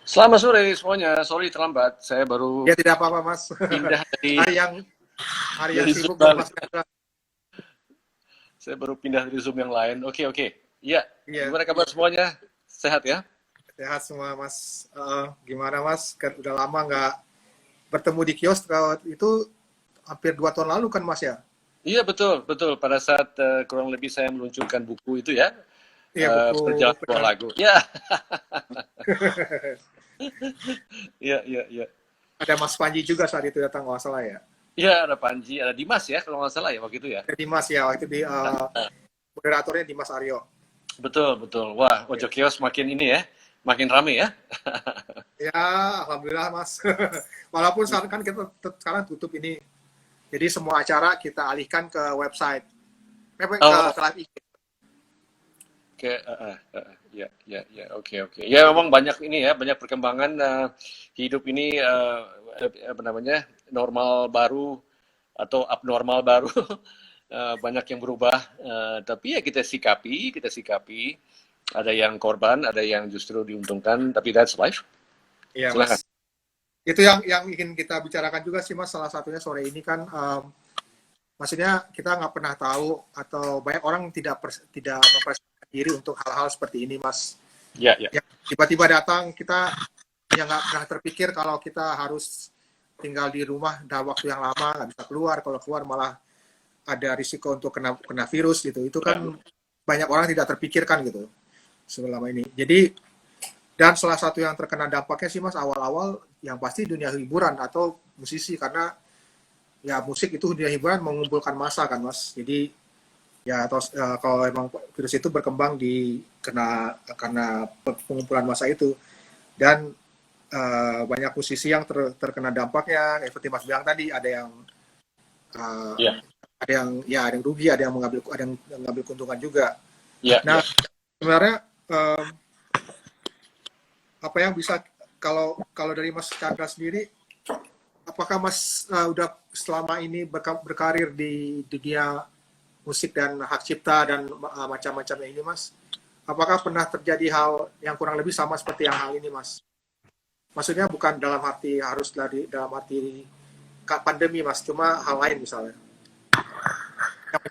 Selamat sore semuanya. Sorry terlambat. Saya baru Ya tidak apa-apa Mas. pindah Hari yang hari yang dari Zoom sibuk buat balik. Mas Chandra. Saya baru pindah dari Zoom yang lain. Oke, oke. Iya, Iya, gimana kabar semuanya? Sehat ya? sehat semua Mas. Gimana Mas? Kan udah lama nggak bertemu di kios. Kalau itu hampir 2 tahun lalu kan Mas ya? Iya, betul, betul. Pada saat kurang lebih saya meluncurkan buku itu ya, Iya buku berjalan sebuah benar. lagu. Ya, iya, iya, iya. Ada Mas Panji juga saat itu datang kalau nggak salah ya. Iya, ada Panji, ada Dimas ya, kalau nggak salah ya waktu itu ya. Ada Dimas ya waktu di moderatornya Dimas Aryo. Betul, betul. Wah, Ya, Ojo Kios makin ini ya, makin rame ya. ya alhamdulillah Mas. Walaupun sekarang kan kita sekarang tutup ini. Jadi semua acara kita alihkan ke website. Oh, Ke live IG. Oke, ya, ya, ya, oke, oke. Ya, memang banyak ini ya, banyak perkembangan hidup ini apa namanya normal baru atau abnormal baru, banyak yang berubah. Tapi ya kita sikapi. Ada yang korban, ada yang justru diuntungkan. Tapi that's life. Iya Silakan. Mas. Itu yang ingin kita bicarakan juga sih Mas, salah satunya sore ini kan maksudnya kita nggak pernah tahu atau banyak orang tidak mempersiapkan diri untuk hal-hal seperti ini Mas. Ya, ya, Yang tiba-tiba datang kita yang nggak pernah terpikir kalau kita harus tinggal di rumah dalam waktu yang lama, nggak bisa keluar, kalau keluar malah ada risiko untuk kena virus gitu. Itu ya, kan banyak orang tidak terpikirkan gitu selama ini. Jadi dan salah satu yang terkena dampaknya sih Mas awal-awal yang pasti dunia hiburan atau musisi, karena ya musik itu dunia hiburan mengumpulkan massa kan Mas. Jadi ya atau kalau emang virus itu berkembang karena pengumpulan massa itu, dan banyak musisi yang terkena dampaknya seperti Mas bilang tadi, uh, ya, ada yang rugi, ada yang mengambil keuntungan juga. ya, Nah, ya. sebenarnya apa yang bisa, kalau kalau dari Mas Chandra sendiri, apakah Mas udah selama ini berkarir di dunia musik dan hak cipta dan macam-macamnya ini Mas? Apakah pernah terjadi hal yang kurang lebih sama seperti yang hal ini Mas? Maksudnya bukan dalam arti pandemi Mas, cuma hal lain misalnya yang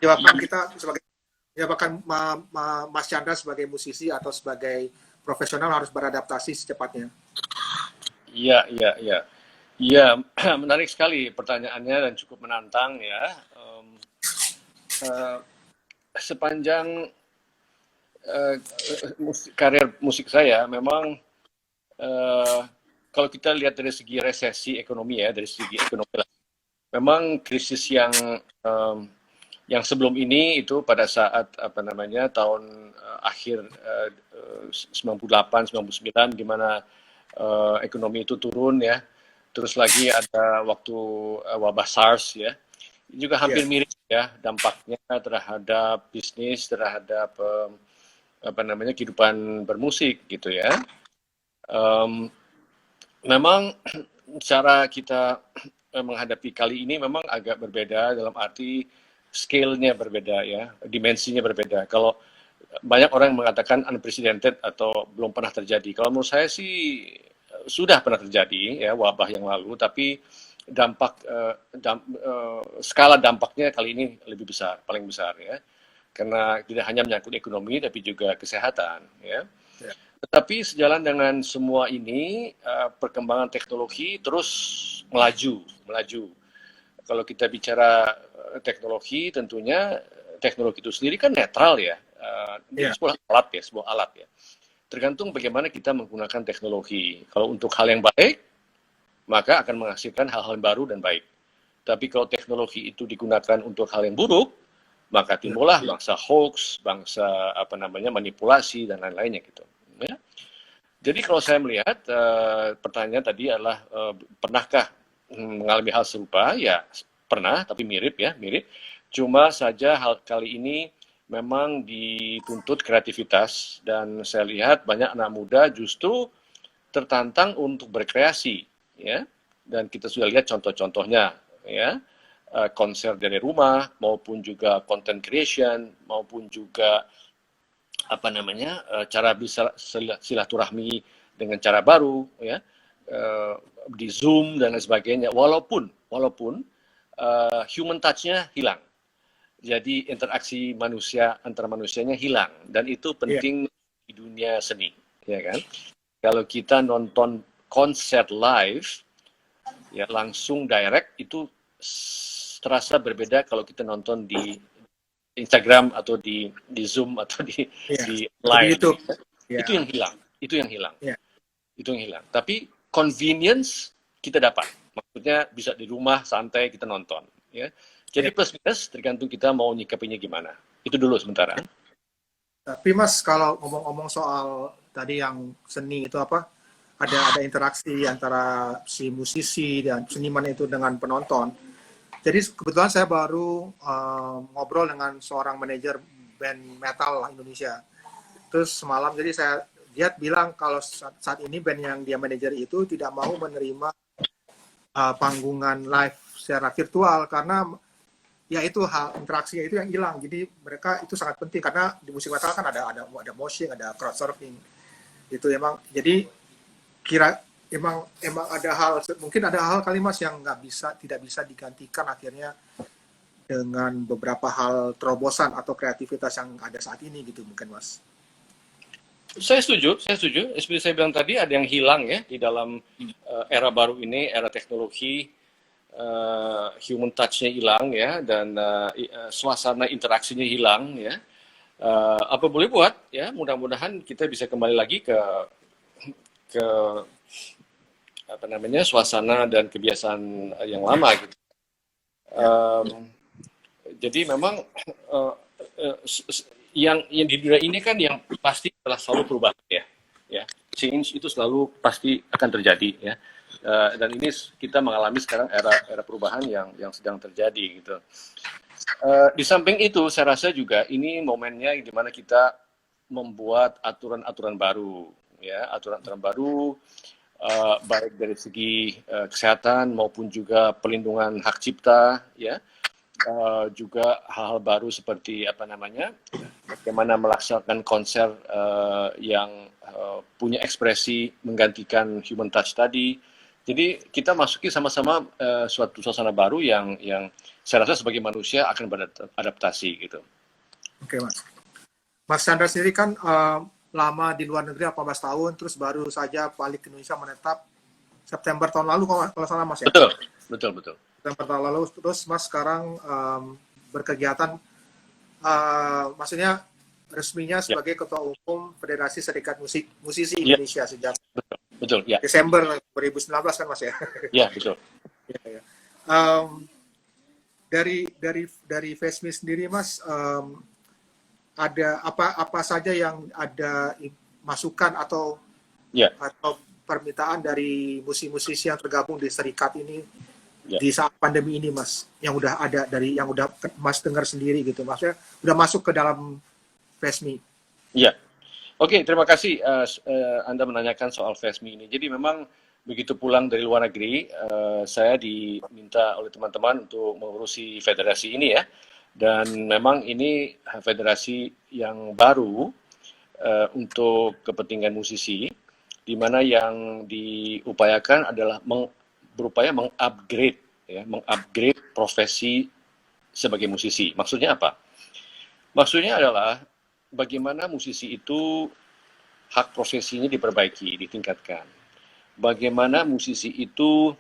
menyebabkan Mas Chandra sebagai musisi atau sebagai profesional harus beradaptasi secepatnya. Iya, iya, iya. Iya, menarik sekali pertanyaannya dan cukup menantang ya. Eh, Sepanjang karir musik saya memang eh, kalau kita lihat dari segi resesi ekonomi ya, dari segi ekonomi lah, memang krisis yang sebelum ini itu pada saat apa namanya tahun akhir 98 99 di mana ekonomi itu turun ya. Terus lagi ada waktu wabah SARS ya. Juga hampir Iya, mirip ya dampaknya terhadap bisnis, terhadap apa namanya kehidupan bermusik gitu ya. Um, Memang cara kita menghadapi kali ini memang agak berbeda dalam arti scale-nya berbeda ya, dimensinya berbeda. Kalau banyak orang yang mengatakan unprecedented atau belum pernah terjadi. Kalau menurut saya sih sudah pernah terjadi ya wabah yang lalu, tapi skala dampaknya kali ini lebih besar, paling besar ya. Karena tidak hanya menyangkut ekonomi tapi juga kesehatan ya. iya, Tetapi sejalan dengan semua ini, perkembangan teknologi terus melaju, melaju. Kalau kita bicara teknologi, tentunya teknologi itu sendiri kan netral ya. Dia iya, sebuah alat ya. Tergantung bagaimana kita menggunakan teknologi. Kalau untuk hal yang baik, maka akan menghasilkan hal-hal yang baru dan baik. Tapi kalau teknologi itu digunakan untuk hal yang buruk, maka iya, timbullah bangsa hoax, bangsa apa namanya manipulasi dan lain-lainnya gitu. Ya. Jadi kalau saya melihat pertanyaan tadi adalah pernahkah mengalami hal serupa? Ya pernah, tapi mirip ya, mirip. Cuma saja hal kali ini memang dituntut kreativitas dan saya lihat banyak anak muda justru tertantang untuk berkreasi, ya. Dan kita sudah lihat contoh-contohnya, ya. Konser dari rumah maupun juga content creation maupun juga apa namanya cara bisa silaturahmi dengan cara baru, ya, di Zoom dan lain sebagainya. Walaupun human touch-nya hilang. Jadi interaksi manusia antara manusianya hilang, dan itu Iya. penting di dunia seni, ya kan? Kalau kita nonton konser live, ya langsung direct, itu terasa berbeda kalau kita nonton di Instagram atau di Zoom atau Iya. di Atau di live. YouTube. Itu Iya. yang hilang, itu yang hilang, Iya. itu yang hilang. Tapi convenience kita dapat, maksudnya bisa di rumah santai kita nonton, ya. Jadi Iya. plus minus tergantung kita mau nyikapinya gimana. Itu dulu sementara. Tapi Mas, kalau ngomong-ngomong soal tadi yang seni itu apa? Ada interaksi antara si musisi dan seniman itu dengan penonton. Jadi kebetulan saya baru ngobrol dengan seorang manajer band metal Indonesia. Terus semalam jadi dia bilang kalau saat ini band yang dia manajer itu tidak mau menerima panggungan live secara virtual karena ya itu hal interaksinya itu yang hilang. Jadi mereka itu sangat penting karena di musik metal kan ada moshing, ada crowd surfing. Itu emang jadi emang ada hal, mungkin ada hal kali Mas yang tidak bisa digantikan akhirnya dengan beberapa hal terobosan atau kreativitas yang ada saat ini gitu mungkin Mas. Saya setuju. Seperti saya bilang tadi, ada yang hilang ya di dalam era baru ini, era teknologi. Human touch-nya hilang ya, dan suasana interaksinya hilang ya. Apa boleh buat ya, mudah-mudahan kita bisa kembali lagi ke apa namanya, suasana dan kebiasaan yang lama gitu. Jadi memang yang di dunia ini kan yang pasti telah selalu perubahan ya. Change itu selalu pasti akan terjadi ya. Dan ini kita mengalami sekarang era perubahan yang sedang terjadi gitu. Di samping itu, saya rasa juga ini momennya di mana kita membuat aturan-aturan baru, ya, aturan-aturan baru, baik dari segi kesehatan maupun juga pelindungan hak cipta, ya, juga hal-hal baru seperti apa namanya, bagaimana melaksanakan konser yang punya ekspresi menggantikan human touch tadi. Jadi kita masuki sama-sama suatu suasana baru yang saya rasa sebagai manusia akan beradaptasi gitu. Oke Mas. Mas Chandra sendiri kan lama di luar negeri 18 tahun, terus baru saja balik ke Indonesia menetap September tahun lalu kalau salah Mas ya? Betul. September tahun lalu, terus Mas sekarang berkegiatan, maksudnya resminya sebagai Ketua Umum Federasi Serikat Musisi Indonesia sejak betul ya. Desember 2019 kan Mas ya? Ya betul. Ya. Dari FESMI sendiri Mas, ada apa saja yang ada masukan atau permintaan dari musisi-musisi yang tergabung di serikat ini di saat pandemi ini Mas, yang udah ada yang udah Mas dengar sendiri gitu, maksudnya udah masuk ke dalam FESMI. Iya. Oke, terima kasih Anda menanyakan soal FESMI ini. Jadi memang begitu pulang dari luar negeri, saya diminta oleh teman-teman untuk mengurusi federasi ini ya. Dan memang ini federasi yang baru untuk kepentingan musisi, di mana yang diupayakan adalah berupaya mengupgrade profesi sebagai musisi. Maksudnya apa? Maksudnya adalah bagaimana musisi itu hak profesinya diperbaiki, ditingkatkan. Bagaimana musisi itu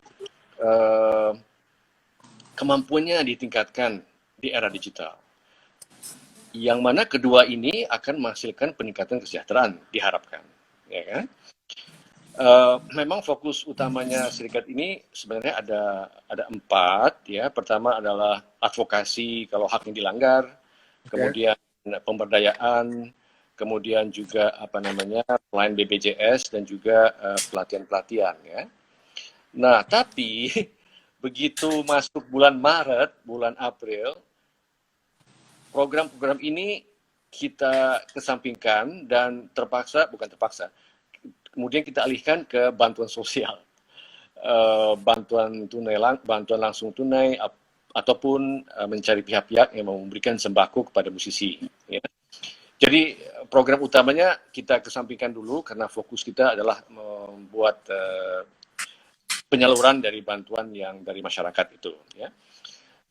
kemampuannya ditingkatkan di era digital. Yang mana kedua ini akan menghasilkan peningkatan kesejahteraan diharapkan, ya kan? Memang fokus utamanya serikat ini sebenarnya ada 4 ya. Pertama adalah advokasi kalau haknya dilanggar, kemudian pemberdayaan, kemudian juga apa namanya selain BPJS dan juga pelatihan-pelatihan ya. Nah, tapi begitu masuk bulan Maret, bulan April, program-program ini kita kesampingkan dan bukan terpaksa, kemudian kita alihkan ke bantuan sosial, bantuan langsung tunai, ataupun mencari pihak-pihak yang memberikan sembako kepada musisi. Ya. Jadi program utamanya kita kesampingkan dulu karena fokus kita adalah membuat penyaluran dari bantuan yang dari masyarakat itu. Ya.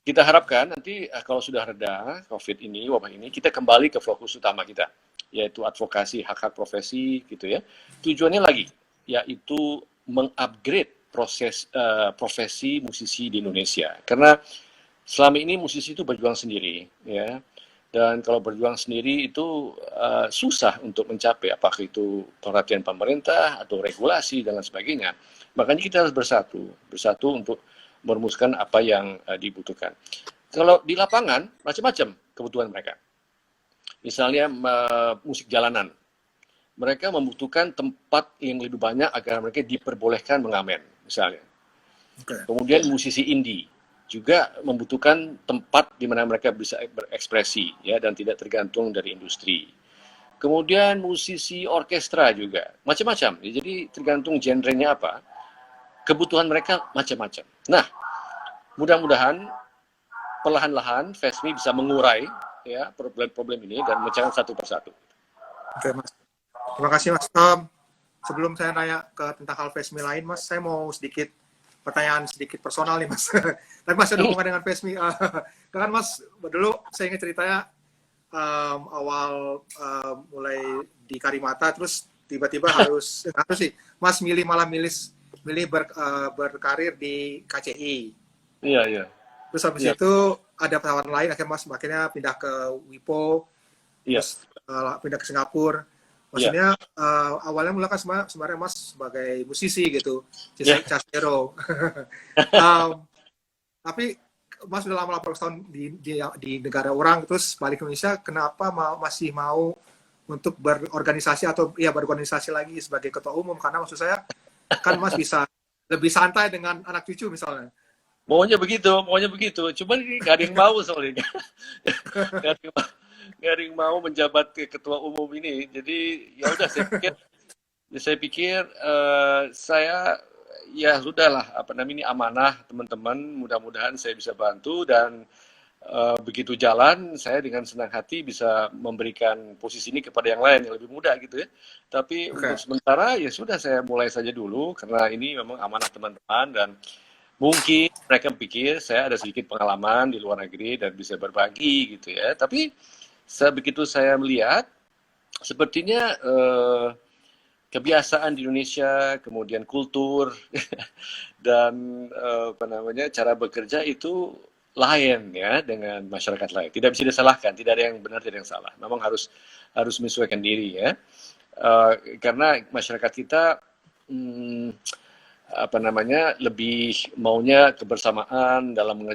Kita harapkan nanti kalau sudah reda COVID ini, wabah ini, kita kembali ke fokus utama kita, yaitu advokasi hak-hak profesi, gitu ya. Tujuannya lagi, yaitu mengupgrade profesi musisi di Indonesia. Karena selama ini musisi itu berjuang sendiri, ya. Dan kalau berjuang sendiri itu susah untuk mencapai, apakah itu perhatian pemerintah atau regulasi dan lain sebagainya. Makanya kita harus bersatu untuk merumuskan apa yang dibutuhkan. Kalau di lapangan, macam-macam kebutuhan mereka. Misalnya musik jalanan. Mereka membutuhkan tempat yang lebih banyak agar mereka diperbolehkan mengamen, misalnya. Okay. Kemudian musisi indie juga membutuhkan tempat di mana mereka bisa berekspresi, ya, dan tidak tergantung dari industri. Kemudian musisi orkestra juga macam-macam. Jadi tergantung genrenya apa, kebutuhan mereka macam-macam. Nah, mudah-mudahan perlahan-lahan FESMI bisa mengurai ya problem-problem ini dan mencari satu persatu. Oke, Mas. Terima kasih, Mas. Sebelum saya nanya tentang hal FESMI lain, Mas, saya mau pertanyaan sedikit personal nih, Mas. Tapi masih ada hubungan dengan FESMI. Kan Mas, dulu saya ingat ceritanya awal mulai di Karimata, terus tiba-tiba harus sih, Mas malah milih berkarir di KCI. Iya, iya. Terus habis itu ada tawaran lain, akhirnya pindah ke WIPO, terus pindah ke Singapura. Maksudnya awalnya mula kan sebenarnya Mas sebagai musisi gitu, Casero. Tapi Mas udah lama 8 tahun di negara orang, terus balik ke Indonesia, kenapa masih mau untuk berorganisasi atau berorganisasi lagi sebagai ketua umum? Karena maksud saya kan Mas bisa lebih santai dengan anak cucu misalnya. Maunya begitu. Cuman ini nggak ada yang mau soalnya. Nggak ada yang mau menjabat ke ketua umum ini. Jadi ya udah saya pikir saya ya sudahlah, ini amanah teman-teman, mudah-mudahan saya bisa bantu dan begitu jalan saya dengan senang hati bisa memberikan posisi ini kepada yang lain yang lebih muda gitu ya. Tapi untuk sementara ya sudah, saya mulai saja dulu karena ini memang amanah teman-teman dan mungkin mereka pikir saya ada sedikit pengalaman di luar negeri dan bisa berbagi gitu ya. Tapi begitu saya melihat, sepertinya kebiasaan di Indonesia, kemudian kultur dan cara bekerja itu lain ya dengan masyarakat lain. Tidak bisa disalahkan, tidak ada yang benar, tidak ada yang salah. Memang harus menyesuaikan diri ya. Karena masyarakat kita lebih maunya kebersamaan dalam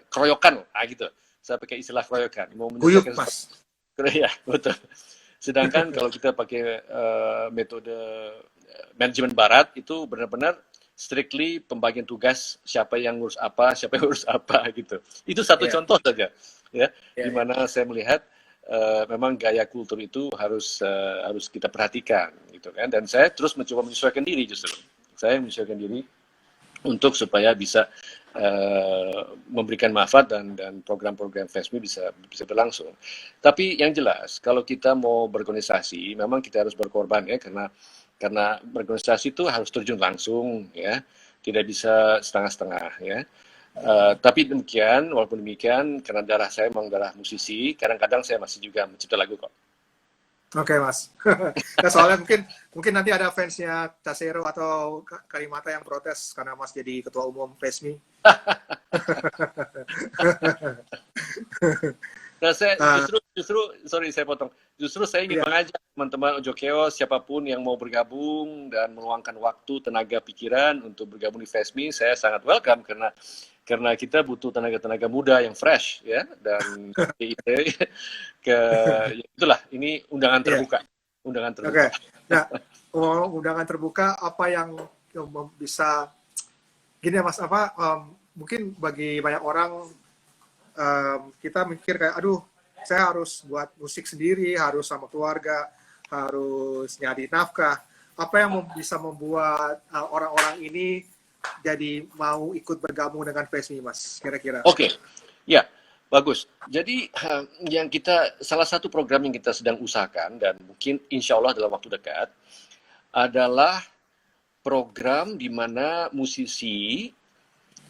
keroyokan, gitu. Saya pakai istilah keroyokan. Mau menyelesaikan Mas. Ya, betul. Sedangkan kalau kita pakai metode manajemen barat itu benar-benar strictly pembagian tugas, siapa yang ngurus apa gitu. Itu satu contoh saja, ya, di mana saya melihat memang gaya kultur itu harus kita perhatikan, gitu kan. Dan saya terus mencoba menyesuaikan diri justru. Saya menyesuaikan diri untuk supaya bisa memberikan manfaat dan program-program FESMI bisa berlangsung. Tapi yang jelas kalau kita mau berorganisasi memang kita harus berkorban ya, karena berorganisasi itu harus terjun langsung ya, tidak bisa setengah-setengah ya. Tapi walaupun demikian karena darah saya memang darah musisi, kadang-kadang saya masih juga mencipta lagu kok. Oke, Mas. Nah, soalnya mungkin nanti ada fansnya Casero atau Karimata yang protes karena Mas jadi ketua umum FESMI. Nah, saya justru sorry saya potong. Justru saya ingin mengajak teman-teman Ojokeo, siapapun yang mau bergabung dan meluangkan waktu, tenaga, pikiran untuk bergabung di FESMI, saya sangat welcome karena kita butuh tenaga muda yang fresh ya, dan itulah, ini undangan terbuka. Undangan terbuka. Nah, undangan terbuka apa yang bisa gini ya Mas, mungkin bagi banyak orang kita mikir kayak aduh, saya harus buat musik sendiri, harus sama keluarga, harus nyari nafkah. Apa yang bisa membuat orang-orang ini jadi mau ikut bergabung dengan FESMI, Mas, kira-kira? Oke. Ya, Bagus. Jadi salah satu program yang kita sedang usahakan dan mungkin insya Allah dalam waktu dekat adalah program di mana musisi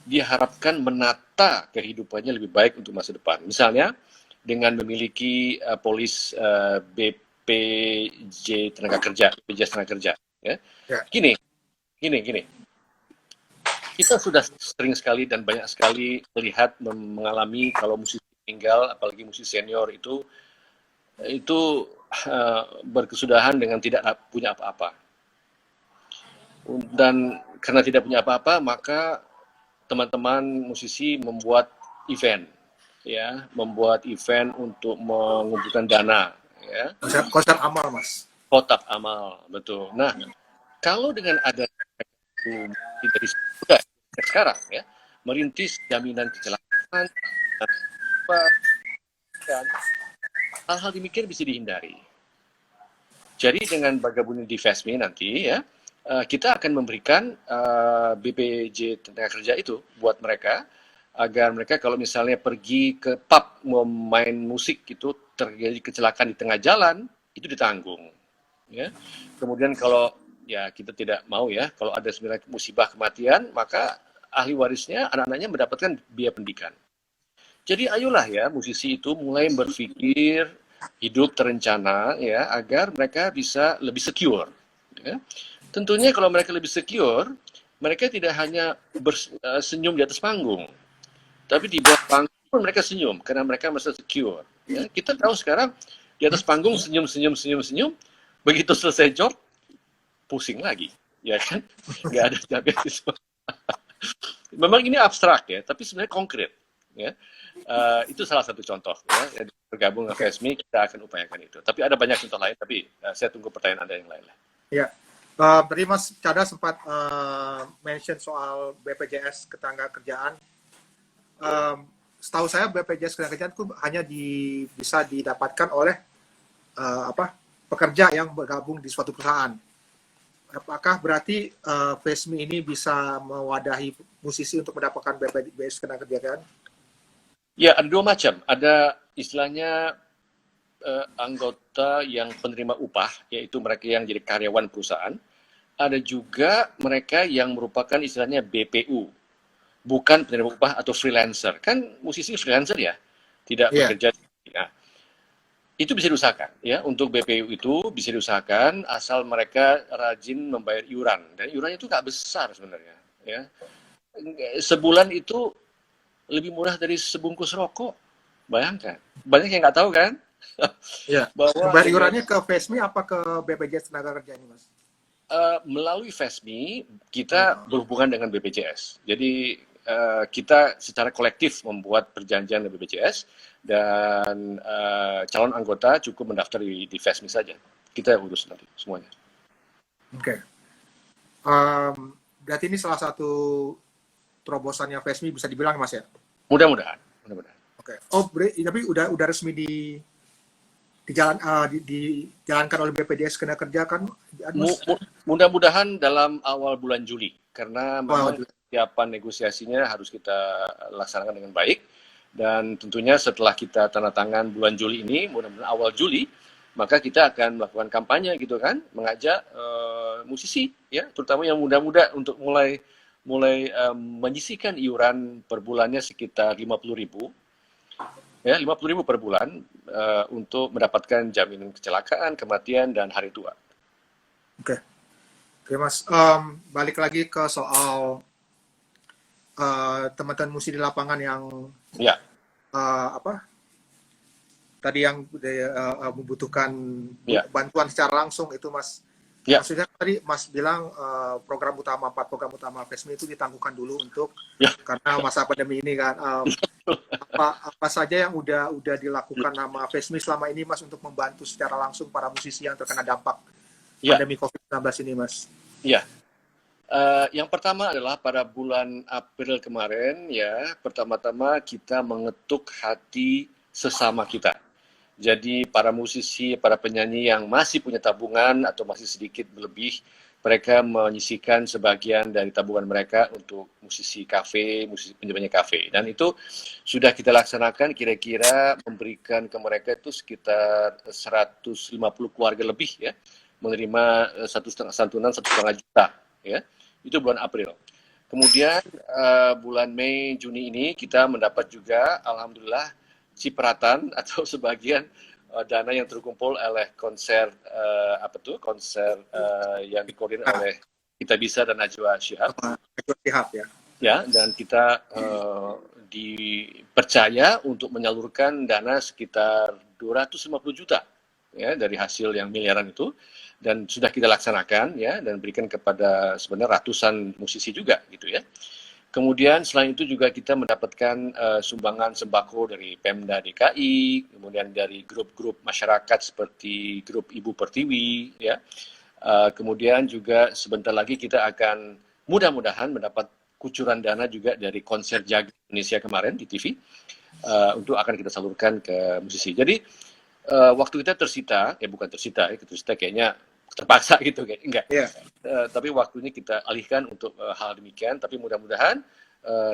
diharapkan menata kehidupannya lebih baik untuk masa depan. Misalnya dengan memiliki polis BPJ Tenaga Kerja, BPJS Tenaga Kerja. Ya. Ya. Gini. Kita sudah sering sekali dan banyak sekali melihat mengalami kalau musisi meninggal, apalagi musisi senior itu berkesudahan dengan tidak punya apa-apa. Dan karena tidak punya apa-apa, maka teman-teman musisi membuat event untuk mengumpulkan dana, ya. Konser amal, Mas. Kotak amal, betul. Nah, kalau dengan ada dari sekarang ya merintis jaminan kecelakaan, hal-hal demikian bisa dihindari. Jadi dengan bergabung di FESMI nanti ya, kita akan memberikan BPJ Tenaga Kerja itu buat mereka, agar mereka kalau misalnya pergi ke pub main musik itu terjadi kecelakaan di tengah jalan, itu ditanggung. Ya. Kemudian kalau ya kita tidak mau ya, kalau ada sebenarnya musibah kematian, maka ahli warisnya, anak-anaknya mendapatkan biaya pendidikan. Jadi ayolah ya musisi itu mulai berpikir hidup terencana ya, agar mereka bisa lebih secure. Ya. Tentunya kalau mereka lebih secure, mereka tidak hanya senyum di atas panggung, tapi di bawah panggung pun mereka senyum karena mereka merasa secure. Ya. Kita tahu sekarang di atas panggung senyum, begitu selesai job pusing lagi, ya kan? Nggak ada diabetes. Memang ini abstrak ya, tapi sebenarnya konkret. Ya, itu salah satu contoh. Ya, bergabung dengan FESMI kita akan upayakan itu. Tapi ada banyak contoh lain. Tapi saya tunggu pertanyaan Anda yang lain. Ya, tadi Mas Cada sempat mention soal BPJS Ketenagakerjaan. Setahu saya BPJS Ketenagakerjaan itu hanya bisa didapatkan oleh pekerja yang bergabung di suatu perusahaan. Apakah berarti FESMI ini bisa mewadahi musisi untuk mendapatkan BPJS Ketenagakerjaan? Ya, ada dua macam. Ada istilahnya anggota yang penerima upah, yaitu mereka yang jadi karyawan perusahaan. Ada juga mereka yang merupakan istilahnya BPU, bukan penerima upah atau freelancer. Kan musisi freelancer ya, tidak bekerja. Nah, itu bisa diusahakan ya, untuk BPU itu bisa diusahakan asal mereka rajin membayar iuran, dan iurannya itu nggak besar sebenarnya ya. Sebulan itu lebih murah dari sebungkus rokok, bayangkan. Banyak yang nggak tahu kan. Ya. Bahwa bayar iurannya ke FESMI apa ke BPJS Tenaga Kerja ini, Mas? Melalui FESMI kita berhubungan dengan BPJS, jadi kita secara kolektif membuat perjanjian dengan BPJS, dan calon anggota cukup mendaftar di FESMI saja. Kita urus nanti semuanya. Oke. Berarti ini salah satu terobosannya FESMI bisa dibilang, Mas ya? Mudah-mudahan. Oke. Oh, tapi udah resmi dijalankan oleh BPJS Ketenagakerjaan kan? Mudah-mudahan dalam awal bulan Juli, karena memang persiapan negosiasinya harus kita laksanakan dengan baik, dan tentunya setelah kita tanda tangan bulan Juli ini, mudah-mudahan awal Juli, maka kita akan melakukan kampanye gitu kan, mengajak musisi ya, terutama yang muda-muda untuk mulai menyisihkan iuran per bulannya sekitar 50.000 ya, 50.000 per bulan untuk mendapatkan jaminan kecelakaan, kematian, dan hari tua. Oke, Mas. Balik lagi ke soal teman-teman musisi di lapangan yang tadi yang membutuhkan bantuan secara langsung itu, Mas. Maksudnya tadi Mas bilang 4 program utama FESMI itu ditangguhkan dulu untuk karena masa pandemi ini kan. Apa saja yang udah dilakukan sama FESMI selama ini, Mas, untuk membantu secara langsung para musisi yang terkena dampak pandemi COVID-19 ini, Mas? Iya. Yang pertama adalah pada bulan April kemarin ya, pertama-tama kita mengetuk hati sesama kita. Jadi para musisi, para penyanyi yang masih punya tabungan atau masih sedikit berlebih, mereka menyisihkan sebagian dari tabungan mereka untuk musisi kafe, musisi penyanyi kafe. Dan itu sudah kita laksanakan, kira-kira memberikan ke mereka itu sekitar 150 keluarga lebih ya, menerima santunan 1,5 juta ya. Itu bulan April. Kemudian bulan Mei, Juni ini kita mendapat juga alhamdulillah cipratan atau sebagian dana yang terkumpul oleh konser konser yang dikoordinir oleh Kita Bisa dan Najwa Shihab. Ya. Ya, dan kita dipercaya untuk menyalurkan dana sekitar 250 juta ya dari hasil yang miliaran itu, dan sudah kita laksanakan ya dan berikan kepada sebenarnya ratusan musisi juga gitu ya. Kemudian selain itu juga kita mendapatkan sumbangan sembako dari Pemda DKI, kemudian dari grup-grup masyarakat seperti grup Ibu Pertiwi, ya. Kemudian juga sebentar lagi kita akan mudah-mudahan mendapat kucuran dana juga dari konser Jaga Indonesia kemarin di TV untuk akan kita salurkan ke musisi. Jadi waktu kita tersita, bukan tersita, tersita kayaknya terpaksa gitu kayak enggak. Yeah. Tapi waktunya kita alihkan untuk hal demikian. Tapi mudah-mudahan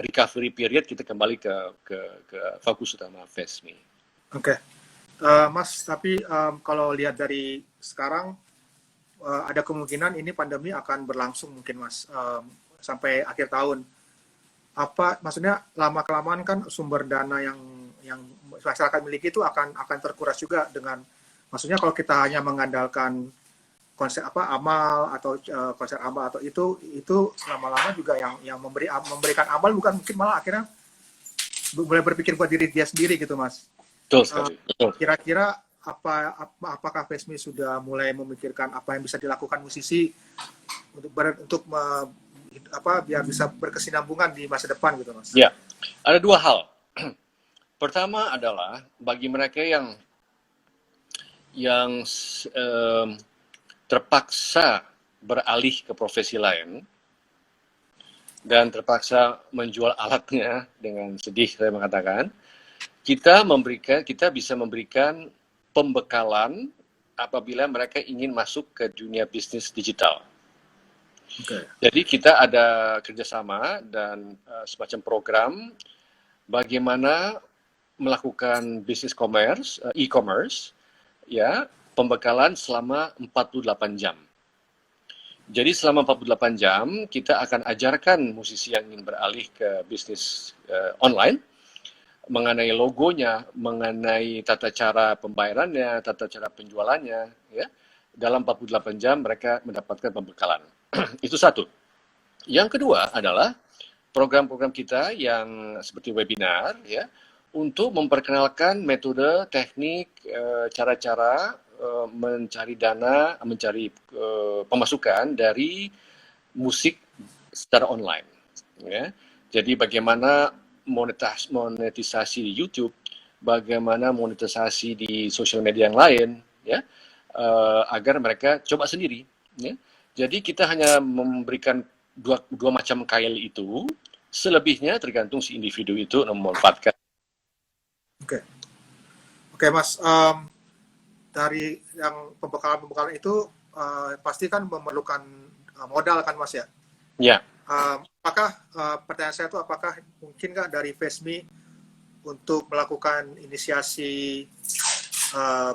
recovery period kita kembali ke fokus utama FESMI. Oke, Mas. Tapi kalau lihat dari sekarang ada kemungkinan ini pandemi akan berlangsung mungkin Mas sampai akhir tahun. Apa maksudnya lama kelamaan kan sumber dana yang masyarakat miliki itu akan terkuras juga dengan maksudnya kalau kita hanya mengandalkan konsep amal atau konser amal atau itu lama-lama juga yang memberikan amal bukan mungkin malah akhirnya boleh berpikir buat diri dia sendiri gitu Mas. Betul sekali. Kira-kira apakah FESMI sudah mulai memikirkan apa yang bisa dilakukan musisi untuk biar bisa berkesinambungan di masa depan gitu Mas? Ya, ada dua hal. Pertama adalah bagi mereka yang terpaksa beralih ke profesi lain dan terpaksa menjual alatnya, dengan sedih saya mengatakan, kita bisa memberikan pembekalan apabila mereka ingin masuk ke dunia bisnis digital. Okay. Jadi kita ada kerjasama dan semacam program bagaimana melakukan bisnis e-commerce, ya, pembekalan selama 48 jam. Jadi selama 48 jam kita akan ajarkan musisi yang ingin beralih ke bisnis online mengenai logonya, mengenai tata cara pembayarannya, tata cara penjualannya, ya. Dalam 48 jam mereka mendapatkan pembekalan. Itu satu. Yang kedua adalah program-program kita yang seperti webinar, ya, untuk memperkenalkan metode, teknik, cara-cara mencari dana, mencari pemasukan dari musik secara online. Ya. Jadi bagaimana monetisasi di YouTube, bagaimana monetisasi di sosial media yang lain, ya, agar mereka coba sendiri. Ya. Jadi kita hanya memberikan dua macam kail itu, selebihnya tergantung si individu itu memanfaatkan. Oke, Mas. Dari yang pembekalan itu pasti kan memerlukan modal kan Mas ya? Ya. Apakah pertanyaan saya itu apakah mungkin nggak dari FESMI untuk melakukan inisiasi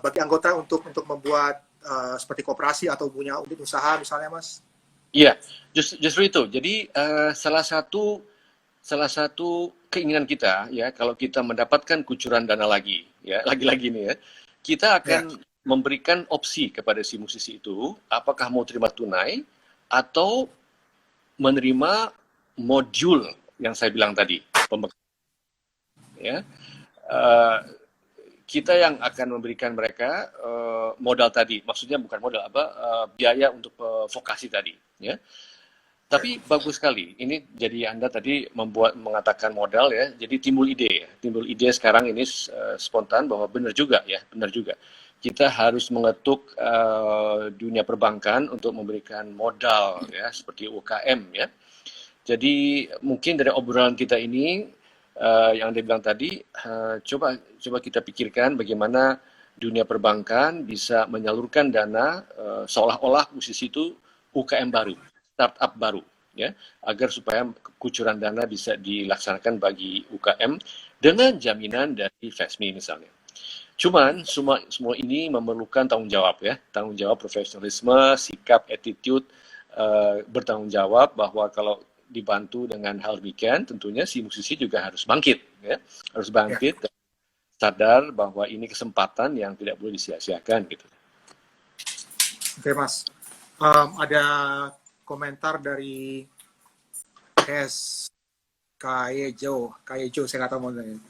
bagi anggota untuk membuat seperti koperasi atau punya unit usaha misalnya Mas? Iya, justru itu. Jadi salah satu keinginan kita ya kalau kita mendapatkan kucuran dana lagi ya lagi-lagi nih ya kita akan memberikan opsi kepada si musisi itu, apakah mau terima tunai atau menerima modul yang saya bilang tadi, ya. Kita yang akan memberikan mereka modal tadi, maksudnya bukan modal biaya untuk vokasi tadi, ya. Tapi bagus sekali, ini jadi Anda tadi mengatakan modal ya, jadi timbul ide sekarang ini spontan bahwa benar juga. Kita harus mengetuk dunia perbankan untuk memberikan modal ya seperti UKM ya. Jadi mungkin dari obrolan kita ini yang Anda bilang tadi coba kita pikirkan bagaimana dunia perbankan bisa menyalurkan dana seolah-olah musisi itu UKM baru, startup baru, ya, agar supaya kucuran dana bisa dilaksanakan bagi UKM dengan jaminan dari FESMI misalnya. Cuman semua ini memerlukan tanggung jawab, ya, tanggung jawab, profesionalisme, sikap, attitude, bertanggung jawab bahwa kalau dibantu dengan hal demikian, tentunya si musisi juga harus bangkit, ya, harus bangkit, dan sadar bahwa ini kesempatan yang tidak boleh disia-siakan gitu. Oke Mas, ada komentar dari Kayejo, saya nggak tahu mau nanya.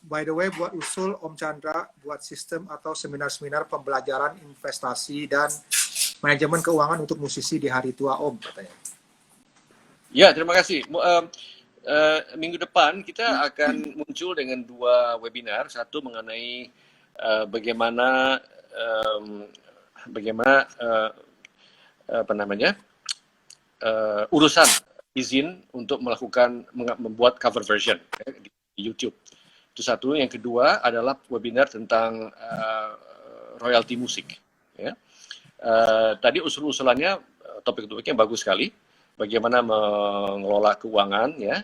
By the way, buat usul Om Chandra buat sistem atau seminar-seminar pembelajaran investasi dan manajemen keuangan untuk musisi di hari tua Om, katanya. Ya, terima kasih. Minggu depan kita akan muncul dengan 2 webinar, satu mengenai bagaimana urusan izin untuk membuat cover version, ya, di YouTube. Itu satu. Yang kedua adalah webinar tentang royalti musik. Ya. Tadi usul-usulannya, topik-topiknya bagus sekali. Bagaimana mengelola keuangan, ya.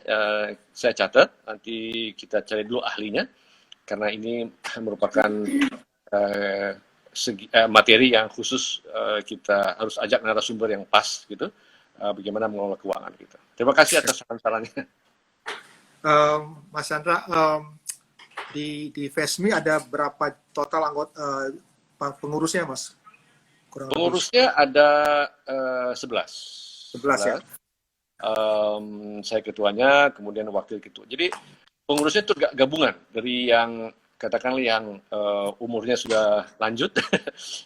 Saya catat, nanti kita cari dulu ahlinya, karena ini merupakan materi yang khusus, kita harus ajak narasumber yang pas gitu, bagaimana mengelola keuangan gitu. Terima kasih atas saran-sarannya. Mas Chandra, di FESMI ada berapa total anggota pengurusnya, Mas? Pengurusnya ada 11 ya. Saya ketuanya, kemudian wakil ketua. Jadi pengurusnya itu gabungan dari yang katakanlah yang umurnya sudah lanjut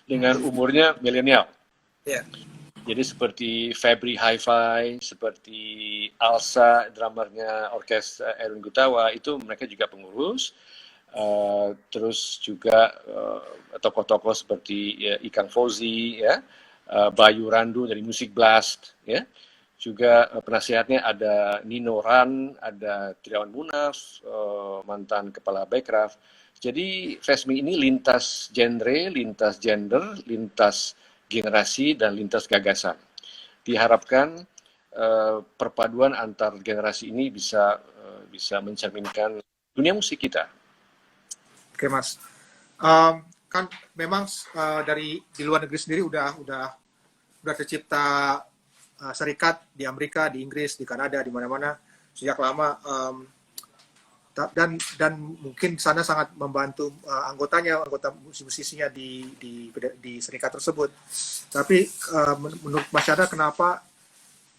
dengan umurnya milenial. Yeah. Jadi seperti Febri Hi-Fi, seperti Alsa, drummernya orkes Erwin Gutawa, itu mereka juga pengurus. Terus juga tokoh-tokoh seperti Ikang Fauzi, ya, Bayu Randu dari Music Blast, ya. Juga penasihatnya ada Nino Ran, ada Triawan Munaf, mantan kepala Backcraft. Jadi FESMI ini lintas genre, lintas gender, lintas generasi, dan lintas gagasan. Diharapkan perpaduan antar generasi ini bisa mencerminkan dunia musik kita. Oke Mas, kan memang dari di luar negeri sendiri udah tercipta serikat di Amerika, di Inggris, di Kanada, di mana-mana sejak lama, dan mungkin sana sangat membantu anggota musisinya di serikat tersebut. Tapi menurut Mas Chandra, kenapa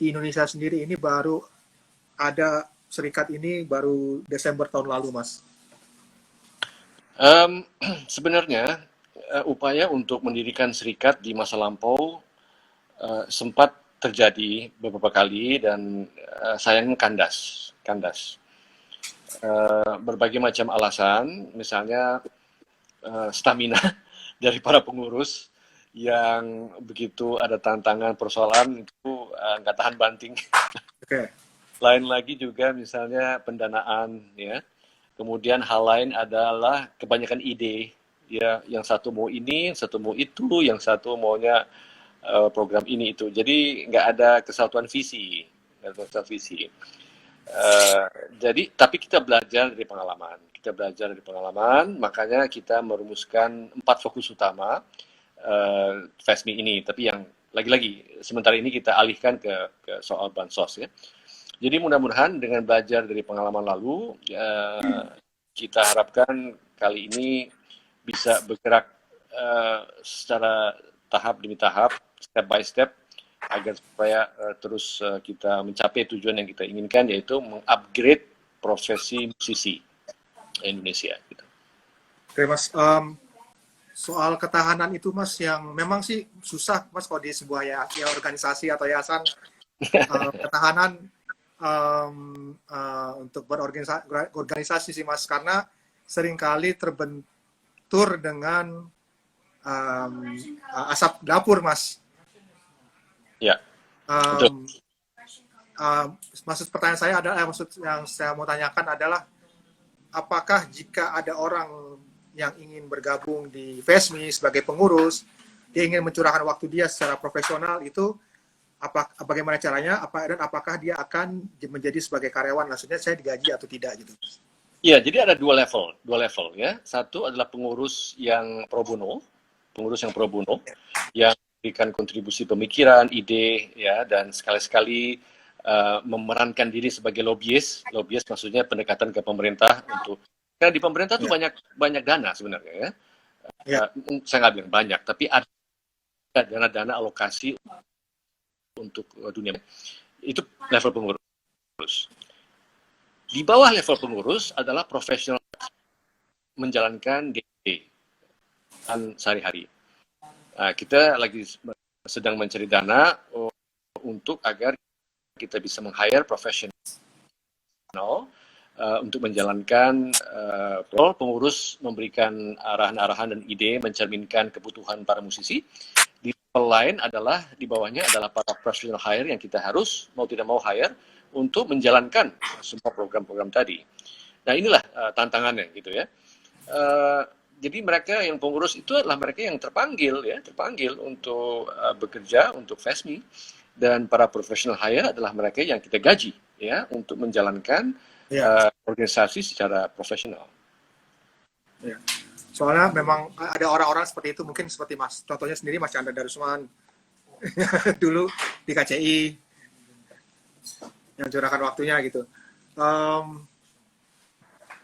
di Indonesia sendiri ini baru ada serikat ini baru Desember tahun lalu, Mas? Sebenarnya upaya untuk mendirikan serikat di masa lampau sempat terjadi beberapa kali, dan sayangnya kandas. Berbagai macam alasan, misalnya stamina dari para pengurus yang begitu ada tantangan persoalan itu nggak tahan banting. Okay. Lain lagi juga misalnya pendanaan, ya. Kemudian hal lain adalah kebanyakan ide, ya, yang satu mau ini, yang satu mau itu, yang satu maunya program ini itu. Jadi nggak ada kesatuan visi, jadi tapi kita belajar dari pengalaman. Makanya kita merumuskan 4 fokus utama FESMI ini. Tapi yang lagi-lagi sementara ini kita alihkan ke soal bansos, ya. Jadi mudah-mudahan dengan belajar dari pengalaman lalu, kita harapkan kali ini bisa bergerak secara tahap demi tahap, step by step, agar supaya terus kita mencapai tujuan yang kita inginkan, yaitu mengupgrade profesi musisi Indonesia. Gitu. Oke Mas, soal ketahanan itu Mas, yang memang sih susah Mas kalau di sebuah ya organisasi atau yayasan, ketahanan untuk berorganisasi sih Mas, karena seringkali terbentur dengan asap dapur Mas. Ya. Maksud pertanyaan saya adalah, maksud yang saya mau tanyakan adalah, apakah jika ada orang yang ingin bergabung di FESMI sebagai pengurus, dia ingin mencurahkan waktu dia secara profesional, itu bagaimana caranya, dan apakah dia akan menjadi sebagai karyawan, maksudnya saya digaji atau tidak gitu. Iya, jadi ada dua level ya. Satu adalah pengurus yang pro bono, yang memberikan kontribusi pemikiran, ide, ya, dan sekali-sekali memerankan diri sebagai lobbyist maksudnya pendekatan ke pemerintah karena di pemerintah tuh banyak dana sebenarnya ya. Saya nggak bilang banyak, tapi ada dana-dana alokasi untuk dunia. Itu level pengurus. Di bawah level pengurus adalah profesional menjalankan DD sehari-hari. Kita lagi sedang mencari dana untuk agar kita bisa meng-hire profesional untuk menjalankan pengurus, memberikan arahan-arahan dan ide, mencerminkan kebutuhan para musisi. Di level lain adalah, di bawahnya adalah para professional hire yang kita harus mau tidak mau hire untuk menjalankan semua program-program tadi. Nah inilah tantangannya gitu ya. Jadi mereka yang pengurus itu adalah mereka yang terpanggil untuk bekerja untuk FESMI, dan para professional hire adalah mereka yang kita gaji ya untuk menjalankan organisasi secara profesional. Ya. Soalnya memang ada orang-orang seperti itu, mungkin seperti Mas, contohnya sendiri Mas Chandra Darusman dulu di KCI yang curahkan waktunya gitu.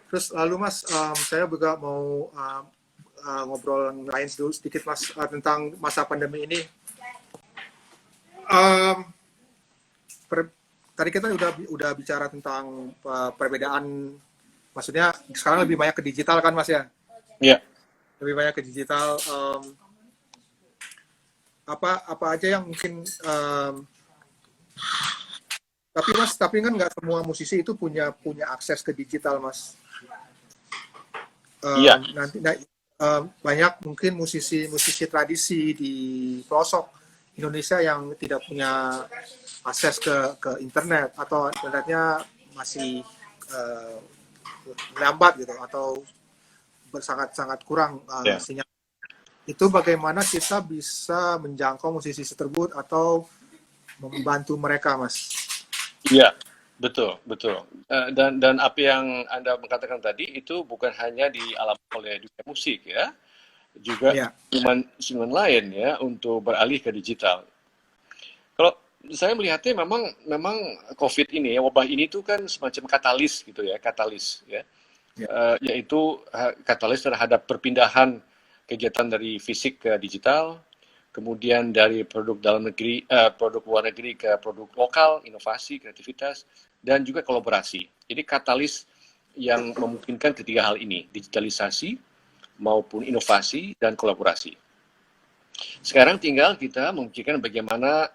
Terus lalu Mas, saya juga mau ngobrol lain dulu sedikit Mas tentang masa pandemi ini. Tadi kita udah bicara tentang perbedaan, maksudnya sekarang lebih banyak ke digital kan Mas ya? Iya. Lebih banyak ke digital. Apa aja yang mungkin tapi kan nggak semua musisi itu punya akses ke digital Mas. Iya. Nanti banyak mungkin musisi tradisi di pelosok Indonesia yang tidak punya akses ke internet, atau internetnya masih lambat gitu, atau sangat kurang sinyal. Itu bagaimana kita bisa menjangkau musisi tersebut atau membantu mereka Mas? Iya, betul. Dan apa yang Anda mengatakan tadi itu bukan hanya dialami oleh dunia musik ya, juga seniman lain ya untuk beralih ke digital. Kalau saya melihatnya memang COVID ini, wabah ini tuh kan semacam katalis gitu ya, yaitu katalis terhadap perpindahan kegiatan dari fisik ke digital. Kemudian dari produk dalam negeri, produk luar negeri ke produk lokal, inovasi, kreativitas, dan juga kolaborasi. Jadi katalis yang memungkinkan ketiga hal ini, digitalisasi maupun inovasi dan kolaborasi. Sekarang tinggal kita memikirkan bagaimana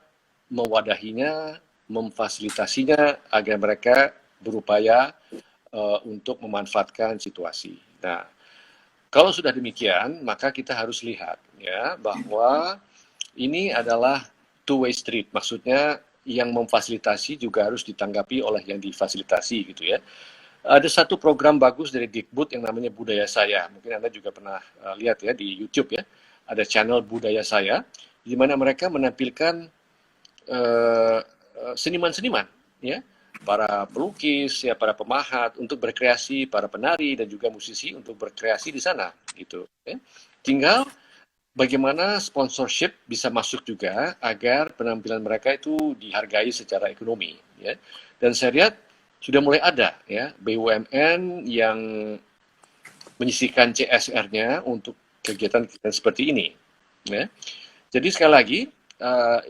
mewadahinya, memfasilitasinya agar mereka berupaya untuk memanfaatkan situasi. Nah, kalau sudah demikian, maka kita harus lihat ya bahwa ini adalah two-way street, maksudnya yang memfasilitasi juga harus ditanggapi oleh yang difasilitasi gitu ya. Ada satu program bagus dari Dikbud yang namanya Budaya Saya, mungkin Anda juga pernah lihat ya di YouTube ya, ada channel Budaya Saya, di mana mereka menampilkan seniman-seniman ya, para pelukis ya, para pemahat untuk berkreasi, para penari dan juga musisi untuk berkreasi di sana gitu ya. Tinggal bagaimana sponsorship bisa masuk juga agar penampilan mereka itu dihargai secara ekonomi ya. Dan saya lihat sudah mulai ada ya BUMN yang menyisihkan CSR-nya untuk kegiatan-kegiatan seperti ini ya. Jadi sekali lagi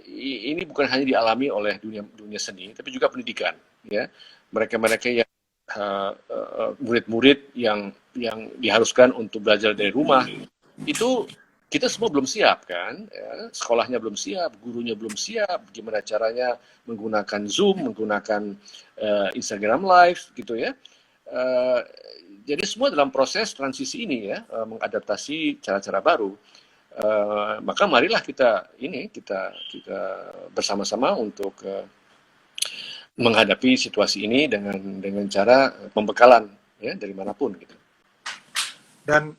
ini bukan hanya dialami oleh dunia seni tapi juga pendidikan ya. Mereka-mereka yang murid-murid yang diharuskan untuk belajar dari rumah itu kita semua belum siap kan, ya, sekolahnya belum siap, gurunya belum siap, gimana caranya menggunakan Zoom, menggunakan Instagram Live gitu ya. Jadi semua dalam proses transisi ini ya, mengadaptasi cara-cara baru. Maka marilah kita bersama-sama untuk menghadapi situasi ini dengan cara pembekalan ya dari manapun gitu. Dan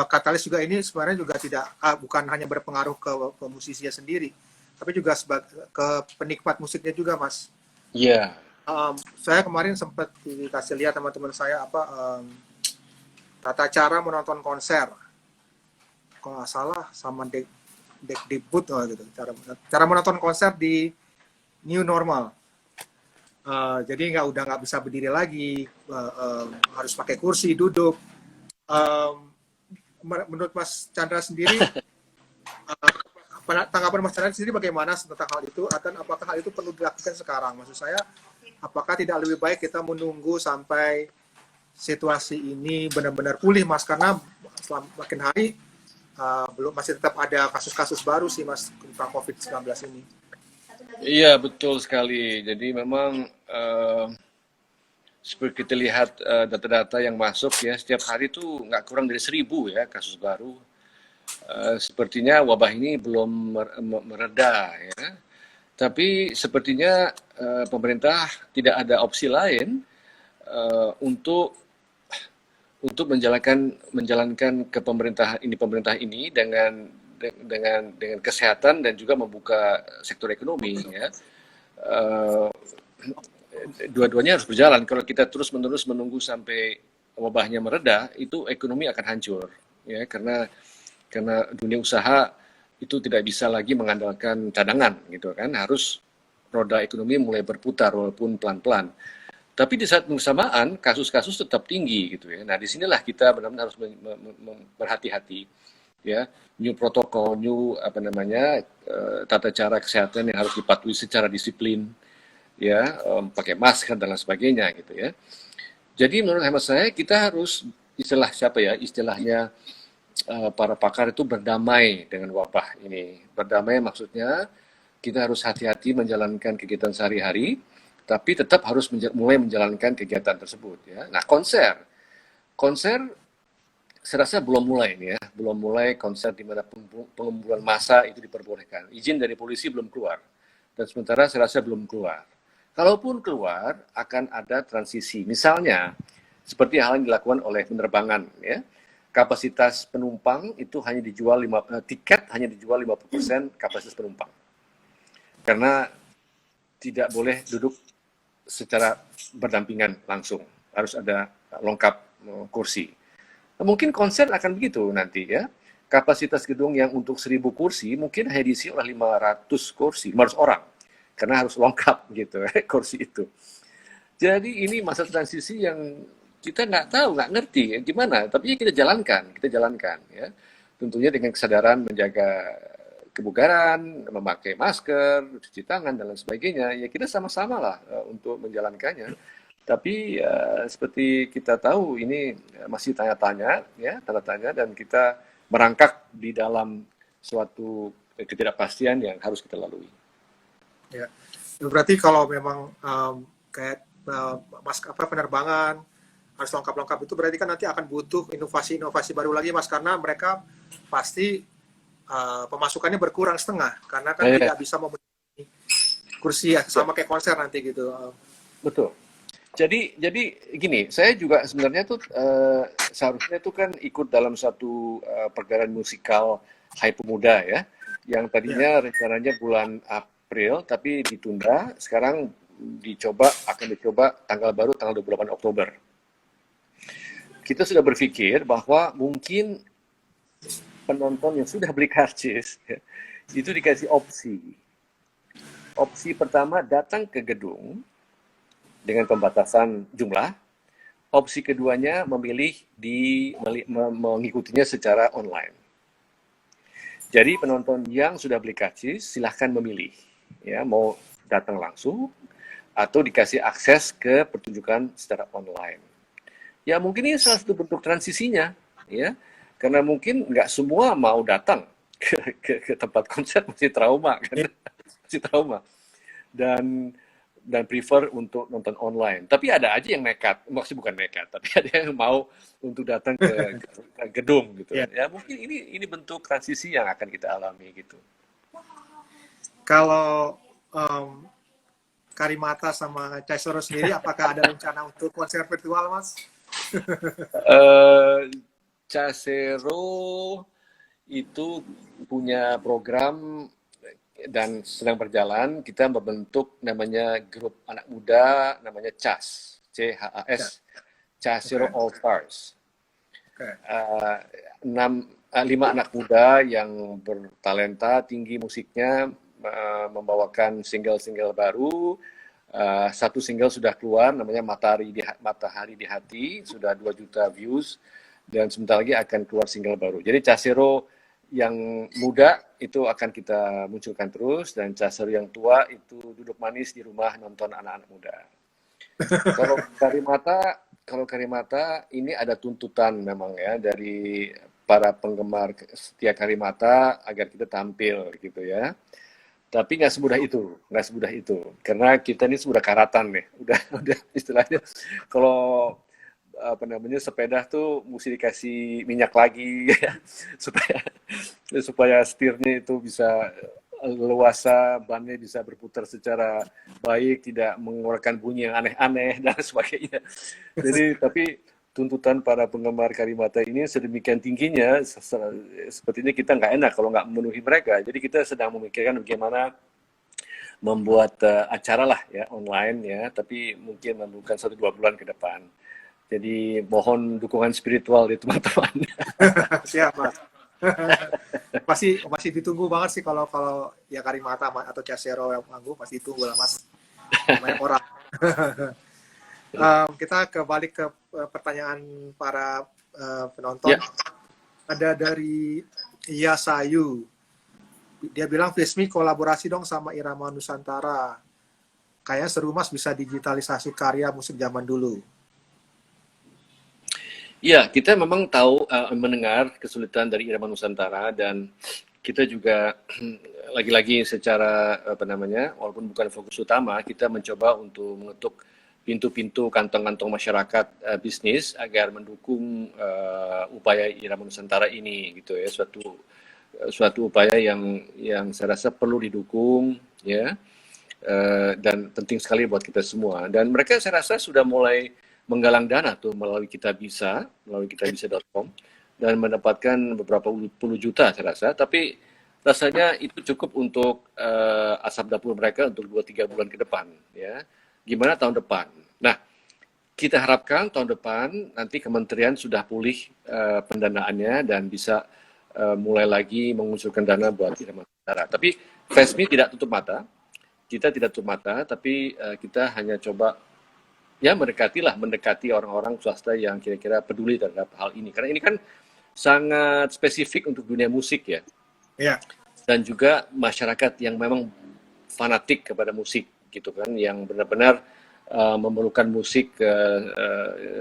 Katalis juga ini sebenarnya juga bukan hanya berpengaruh ke musisinya sendiri, tapi juga ke penikmat musiknya juga, Mas. Iya. Saya kemarin sempat dikasih lihat sama teman saya tata cara menonton konser, kalau nggak salah sama Dekdikbud gitu, cara menonton konser di new normal. Jadi udah nggak bisa berdiri lagi, harus pakai kursi duduk. Menurut Mas Chandra sendiri, tanggapan Mas Chandra sendiri bagaimana tentang hal itu? Dan apakah hal itu perlu dilakukan sekarang? Maksud saya, apakah tidak lebih baik kita menunggu sampai situasi ini benar-benar pulih, Mas? Karena makin hari masih tetap ada kasus-kasus baru sih, Mas, tentang COVID-19 ini. Iya, betul sekali. Jadi memang seperti kita lihat data-data yang masuk ya, setiap hari itu nggak kurang dari 1.000 ya kasus baru. Sepertinya wabah ini belum mereda ya. Tapi sepertinya pemerintah tidak ada opsi lain untuk menjalankan pemerintah ini dengan kesehatan dan juga membuka sektor ekonomi ya. Dua-duanya harus berjalan. Kalau kita terus-menerus menunggu sampai wabahnya mereda, itu ekonomi akan hancur ya, karena dunia usaha itu tidak bisa lagi mengandalkan cadangan gitu kan, harus roda ekonomi mulai berputar walaupun pelan-pelan. Tapi di saat bersamaan kasus-kasus tetap tinggi gitu ya. Nah, disinilah kita benar-benar harus berhati-hati ya, new protokol, new tata cara kesehatan yang harus dipatuhi secara disiplin ya, pakai masker dan lain sebagainya gitu ya. Jadi menurut hemat saya kita harus istilahnya para pakar itu berdamai dengan wabah ini. Berdamai maksudnya kita harus hati-hati menjalankan kegiatan sehari-hari, tapi tetap harus mulai menjalankan kegiatan tersebut ya. Nah, konser saya rasa belum mulai nih ya, belum mulai konser di mana pengumpulan massa itu diperbolehkan. Izin dari polisi belum keluar, dan sementara saya rasa belum keluar. Kalaupun keluar, akan ada transisi. Misalnya, seperti hal yang dilakukan oleh penerbangan ya. Kapasitas penumpang itu hanya dijual tiket hanya dijual 50% kapasitas penumpang. Karena tidak boleh duduk secara berdampingan langsung, harus ada lengkap kursi. Nah, mungkin konser akan begitu nanti ya. Kapasitas gedung yang untuk 1.000 kursi mungkin hanya diisi oleh 500 kursi, 500 orang. Karena harus lengkap gitu kursi itu. Jadi ini masa transisi yang kita nggak tahu, nggak ngerti gimana, tapi kita jalankan ya. Tentunya dengan kesadaran menjaga kebugaran, memakai masker, cuci tangan dan lain sebagainya. Ya kita sama-sama lah untuk menjalankannya. Tapi seperti kita tahu ini masih tanda tanya dan kita merangkak di dalam suatu ketidakpastian yang harus kita lalui. Ya, berarti kalau memang kayak penerbangan harus lengkap-lengkap itu berarti kan nanti akan butuh inovasi-inovasi baru lagi, Mas, karena mereka pasti pemasukannya berkurang setengah karena kan tidak bisa memenuhi kursi ya, sama kayak konser nanti gitu. Betul. Jadi gini, saya juga sebenarnya tuh seharusnya tuh kan ikut dalam satu pergerakan musikal Hai Pemuda ya, yang tadinya rencananya bulan April tapi ditunda, sekarang akan dicoba tanggal baru tanggal 28 Oktober. Kita sudah berpikir bahwa mungkin penonton yang sudah beli karcis itu dikasih opsi. Opsi pertama datang ke gedung dengan pembatasan jumlah. Opsi keduanya memilih mengikutinya secara online. Jadi penonton yang sudah beli karcis silahkan memilih, ya mau datang langsung atau dikasih akses ke pertunjukan secara online. Ya mungkin ini salah satu bentuk transisinya, ya karena mungkin nggak semua mau datang ke tempat konser, masih trauma kan, masih trauma dan prefer untuk nonton online. Tapi ada aja yang nekat, maksudnya bukan nekat, tapi ada yang mau untuk datang ke gedung gitu. Ya mungkin ini bentuk transisi yang akan kita alami gitu. Kalau Karimata sama Caisoro sendiri, apakah ada rencana untuk konser virtual, Mas? Casero itu punya program dan sedang berjalan. Kita membentuk namanya grup anak muda, namanya CHAS, Ya. CHAS, Casero Oke. All Stars. Oke. Lima anak muda yang bertalenta tinggi musiknya, membawakan single-single baru. Satu single sudah keluar, namanya Matahari di Hati, sudah 2 juta views, dan sebentar lagi akan keluar single baru. Jadi Casero yang muda itu akan kita munculkan terus, dan Casero yang tua itu duduk manis di rumah nonton anak-anak muda. Kalau Karimata ini ada tuntutan memang ya dari para penggemar setia Karimata agar kita tampil gitu ya. Tapi nggak semudah itu, karena kita ini sudah karatan nih, udah istilahnya kalau apa namanya sepeda tuh mesti dikasih minyak lagi ya, supaya setirnya itu bisa leluasa, bannya bisa berputar secara baik, tidak mengeluarkan bunyi yang aneh-aneh dan sebagainya. Jadi tapi tuntutan para penggemar Karimata ini sedemikian tingginya, sepertinya kita nggak enak kalau nggak memenuhi mereka. Jadi kita sedang memikirkan bagaimana membuat acara lah ya online ya, tapi mungkin memerlukan 1-2 bulan ke depan. Jadi mohon dukungan spiritual dari teman-teman. Siap, Mas. Masih ditunggu banget sih kalau kalau ya Karimata atau Casero yang manggung pasti ditunggu lah, Mas. Banyak orang. Kita kembali ke pertanyaan para penonton. Ya. Ada dari Yasayu. Dia bilang, Fismi kolaborasi dong sama Irama Nusantara. Kayaknya seru, Mas, bisa digitalisasi karya musik zaman dulu. Ya, kita memang tahu, mendengar kesulitan dari Irama Nusantara, dan kita juga lagi-lagi secara apa namanya, walaupun bukan fokus utama, kita mencoba untuk mengetuk pintu-pintu kantong-kantong masyarakat bisnis agar mendukung upaya Irama Nusantara ini gitu ya, suatu upaya yang saya rasa perlu didukung ya, dan penting sekali buat kita semua. Dan mereka saya rasa sudah mulai menggalang dana tuh melalui kitabisa.com dan mendapatkan beberapa puluh juta saya rasa, tapi rasanya itu cukup untuk asap dapur mereka untuk 2-3 bulan ke depan ya. Gimana tahun depan? Nah, kita harapkan tahun depan nanti kementerian sudah pulih pendanaannya dan bisa mulai lagi mengusulkan dana buat Irama Nusantara. Tapi FESMI tidak tutup mata, kita tidak tutup mata, tapi kita hanya coba ya mendekati orang-orang swasta yang kira-kira peduli terhadap hal ini. Karena ini kan sangat spesifik untuk dunia musik ya. Ya. Dan juga masyarakat yang memang fanatik kepada musik gitu kan, yang benar-benar memerlukan musik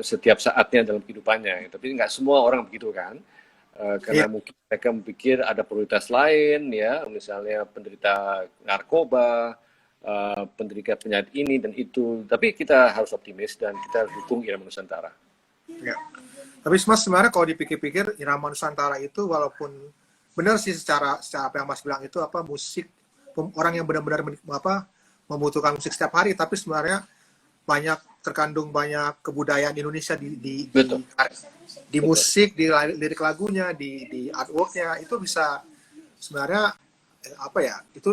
setiap saatnya dalam kehidupannya. Tapi nggak semua orang begitu kan, karena mungkin mereka berpikir ada prioritas lain ya, misalnya penderita narkoba, penderita penyakit ini dan itu. Tapi kita harus optimis dan kita dukung Irama Nusantara. Ya. Tapi Mas, sebenarnya kalau dipikir-pikir Irama Nusantara itu walaupun benar sih secara apa yang Mas bilang itu apa musik orang yang benar-benar membutuhkan musik setiap hari, tapi sebenarnya terkandung banyak kebudayaan Indonesia di musik, di lirik lagunya, di artworknya, itu bisa sebenarnya apa ya, itu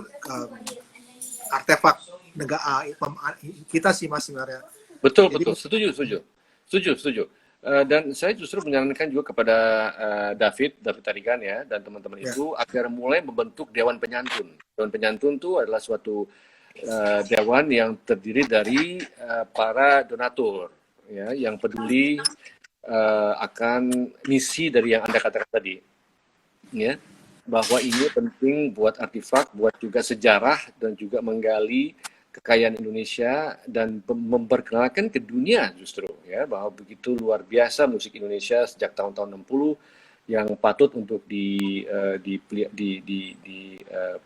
artefak negara kita sih Mas sebenarnya. Betul. Setuju. Dan saya justru menyarankan juga kepada David Tarigan ya dan teman-teman itu agar mulai membentuk Dewan Penyantun. Dewan Penyantun itu adalah suatu dewan yang terdiri dari para donatur ya, yang peduli akan misi dari yang Anda katakan tadi ya, bahwa ini penting buat artefak, buat juga sejarah dan juga menggali kekayaan Indonesia dan memperkenalkan ke dunia justru ya, bahwa begitu luar biasa musik Indonesia sejak tahun-tahun 60 yang patut untuk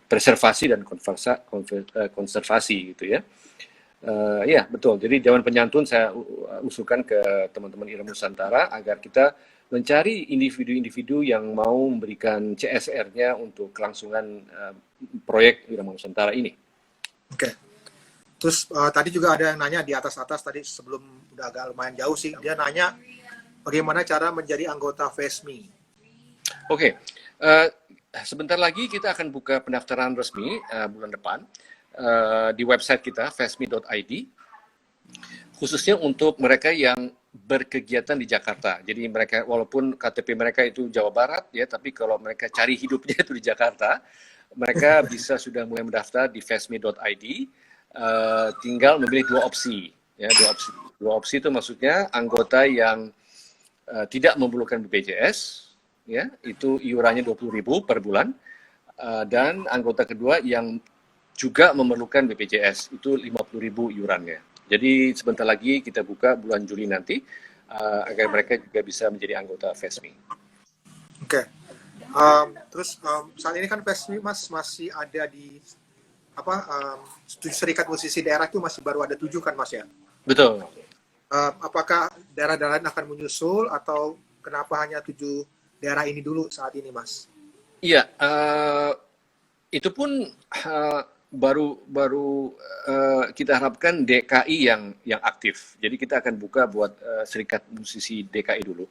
preservasi dan konservasi gitu ya. Ya betul. Jadi Dewan Penyantun saya usulkan ke teman-teman Irama Nusantara agar kita mencari individu-individu yang mau memberikan CSR-nya untuk kelangsungan proyek Irama Nusantara ini. Oke. Terus tadi juga ada yang nanya di atas tadi sebelum udah agak lumayan jauh sih, dia nanya bagaimana cara menjadi anggota FESMI? Oke, sebentar lagi kita akan buka pendaftaran resmi bulan depan di website kita fesmi.id, khususnya untuk mereka yang berkegiatan di Jakarta. Jadi mereka walaupun KTP mereka itu Jawa Barat ya, tapi kalau mereka cari hidupnya itu di Jakarta, mereka bisa sudah mulai mendaftar di fesmi.id. Tinggal memilih dua opsi ya, dua opsi itu maksudnya anggota yang tidak memerlukan BPJS ya, itu iurannya 20.000 per bulan, dan anggota kedua yang juga memerlukan BPJS itu 50.000 iurannya. Jadi sebentar lagi kita buka bulan Juli nanti agar mereka juga bisa menjadi anggota FESMI. Oke. Terus saat ini kan FESMI Mas masih ada di serikat musisi daerah itu masih baru ada 7 kan Mas ya? Betul. Apakah daerah-daerah lain akan menyusul atau kenapa hanya 7 daerah ini dulu saat ini Mas? Iya, itu pun baru kita harapkan DKI yang aktif. Jadi kita akan buka buat serikat musisi DKI dulu.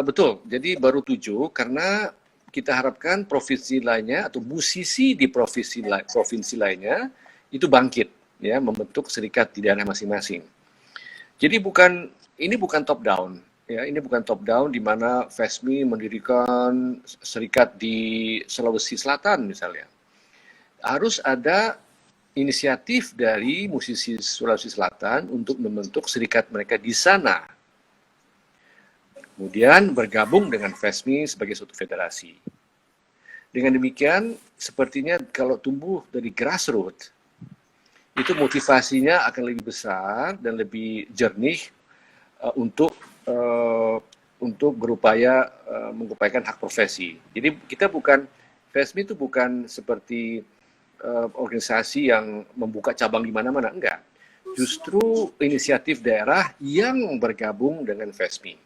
Betul, jadi baru 7 karena kita harapkan provinsi lainnya atau musisi di provinsi lainnya itu bangkit ya, membentuk serikat di daerah masing-masing. Jadi ini bukan top down ya, ini bukan top down di mana FESMI mendirikan serikat di Sulawesi Selatan misalnya. Harus ada inisiatif dari musisi Sulawesi Selatan untuk membentuk serikat mereka di sana. Kemudian bergabung dengan FESMI sebagai suatu federasi. Dengan demikian, sepertinya kalau tumbuh dari grassroots, itu motivasinya akan lebih besar dan lebih jernih untuk berupaya mengupayakan hak profesi. Jadi kita FESMI itu bukan seperti organisasi yang membuka cabang di mana-mana, enggak. Justru inisiatif daerah yang bergabung dengan FESMI.